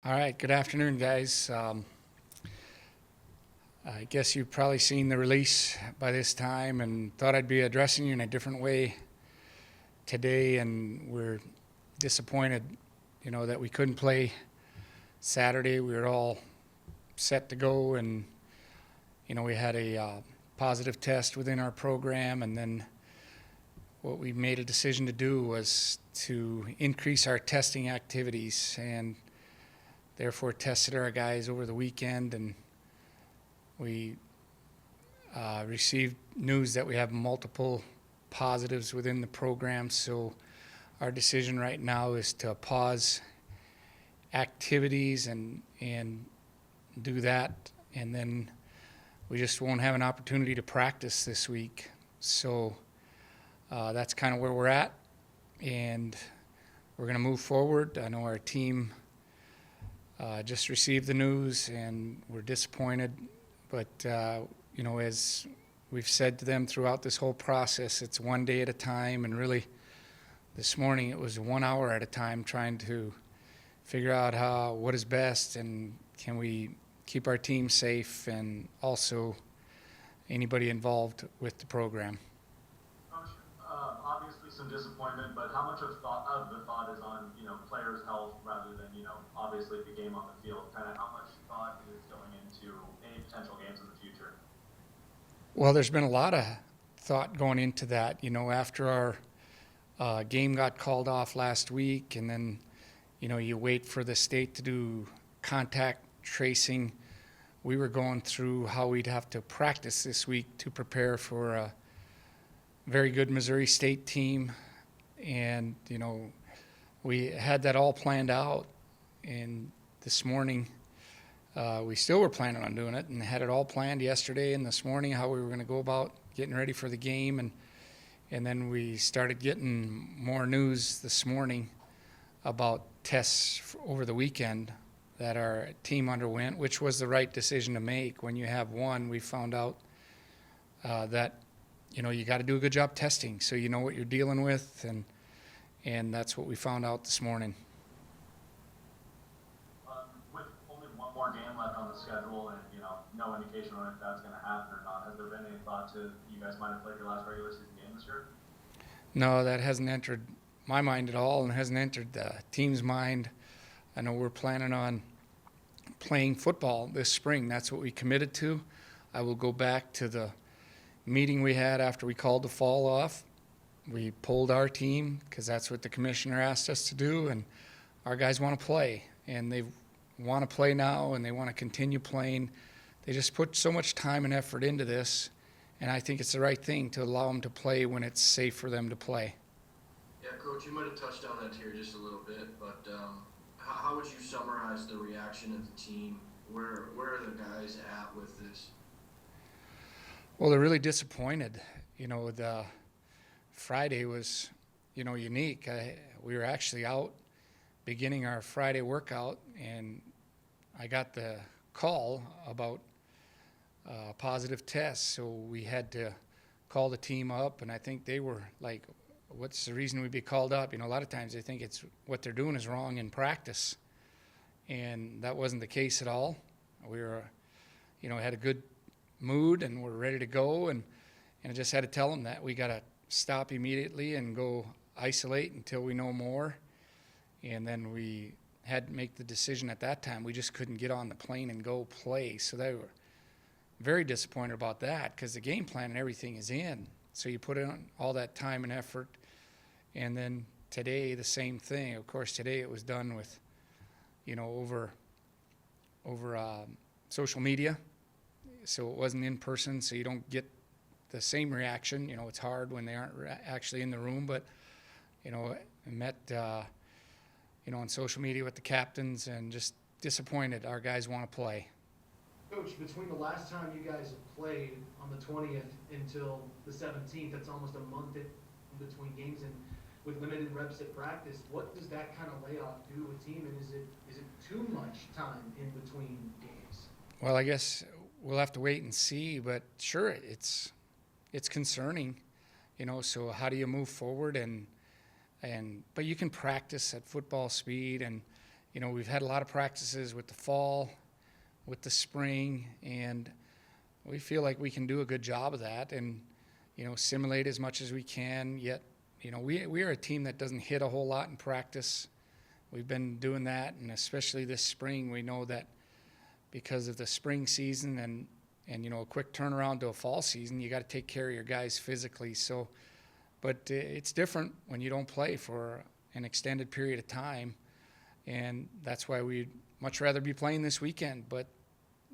All right, good afternoon, guys. I guess you've probably seen the release by this time and thought I'd be addressing you in a different way today, and we're disappointed, that we couldn't play Saturday. We were all set to go, and, we had a positive test within our program, and then what we made a decision to do was to increase our testing activities and therefore tested our guys over the weekend, and we received news that we have multiple positives within the program. So our decision right now is to pause activities and do that, and then we just won't have an opportunity to practice this week. So that's kind of where we're at, and we're going to move forward. I know our team just received the news, and we're disappointed. But, as we've said to them throughout this whole process, it's one day at a time. And really, this morning it was 1 hour at a time trying to figure out what is best and can we keep our team safe and also anybody involved with the program. Obviously some disappointment, but how much of the thought is on players' health rather than obviously the game on the field? Kind of how much thought is going into any potential games in the future? Well, there's been a lot of thought going into that. After our game got called off last week, and then you wait for the state to do contact tracing. We were going through how we'd have to practice this week to prepare for a very good Missouri State team, and we had that all planned out. And this morning, we still were planning on doing it, and had it all planned yesterday and this morning how we were going to go about getting ready for the game, and then we started getting more news this morning about tests over the weekend that our team underwent, which was the right decision to make. When you have one, we found out that you got to do a good job testing so you know what you're dealing with, and that's what we found out this morning. With only one more game left on the schedule and no indication on if that's going to happen or not, has there been any thought to you guys might have played your last regular season game this year? No, that hasn't entered my mind at all, and hasn't entered the team's mind. I know we're planning on playing football this spring. That's what we committed to. I will go back to the meeting we had after we called the fall off. We pulled our team because that's what the commissioner asked us to do, and our guys want to play, and they want to play now, and they want to continue playing. They just put so much time and effort into this, and I think it's the right thing to allow them to play when it's safe for them to play. Yeah, Coach, you might have touched on that here just a little bit, but how would you summarize the reaction of the team? Where are the guys at with this? Well, they're really disappointed. The Friday was, unique. We were actually out beginning our Friday workout, and I got the call about a positive test. So we had to call the team up, and I think they were like, what's the reason we'd be called up? A lot of times they think it's what they're doing is wrong in practice, and that wasn't the case at all. We were, had a good mood and we're ready to go, and I just had to tell them that we got to stop immediately and go isolate until we know more. And then we had to make the decision at that time. We just couldn't get on the plane and go play. So they were very disappointed about that because the game plan and everything is in. So you put in all that time and effort. And then today, the same thing. Of course, today it was done with, over social media. So it wasn't in person, so you don't get the same reaction. It's hard when they aren't actually in the room, but, I met, on social media with the captains and just disappointed. Our guys want to play. Coach, between the last time you guys have played on the 20th until the 17th, that's almost a month in between games, and with limited reps at practice, what does that kind of layoff do to a team, and is it too much time in between games? Well, I guess we'll have to wait and see, but sure, it's concerning, so how do you move forward? But you can practice at football speed, and we've had a lot of practices with the fall, with the spring, and we feel like we can do a good job of that and, simulate as much as we can. Yet, we are a team that doesn't hit a whole lot in practice. We've been doing that, and especially this spring, we know that because of the spring season and a quick turnaround to a fall season, you got to take care of your guys physically. So, but it's different when you don't play for an extended period of time, and that's why we'd much rather be playing this weekend. But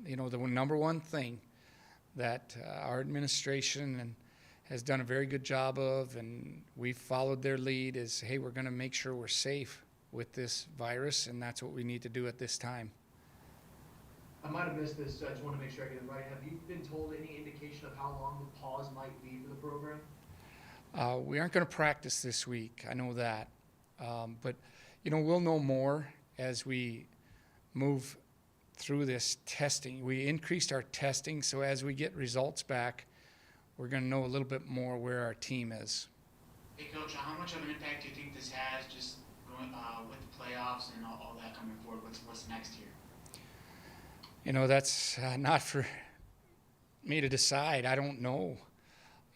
the number one thing that our administration has done a very good job of, and we've followed their lead, is, hey, we're going to make sure we're safe with this virus, and that's what we need to do at this time. I might have missed this, so I just want to make sure I get it right. Have you been told any indication of how long the pause might be for the program? We aren't going to practice this week. I know that. But, we'll know more as we move through this testing. We increased our testing, so as we get results back, we're going to know a little bit more where our team is. Hey, Coach, how much of an impact do you think this has just going with the playoffs and all that coming forward? What's next here? That's not for me to decide. I don't know.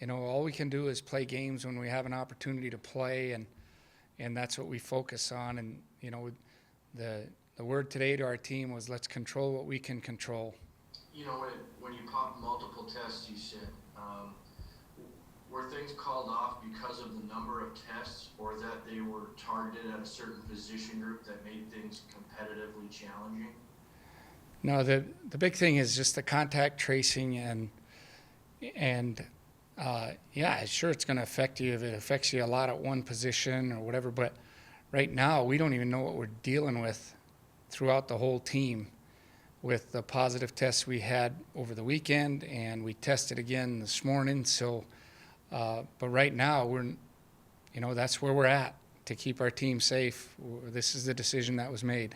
All we can do is play games when we have an opportunity to play, and that's what we focus on. And, the word today to our team was, let's control what we can control. When you popped multiple tests, you said, were things called off because of the number of tests, or that they were targeted at a certain position group that made things competitively challenging? No, the big thing is just the contact tracing, and sure, it's going to affect you if it affects you a lot at one position or whatever. But right now, we don't even know what we're dealing with throughout the whole team with the positive tests we had over the weekend, and we tested again this morning. So, but right now, that's where we're at to keep our team safe. This is the decision that was made.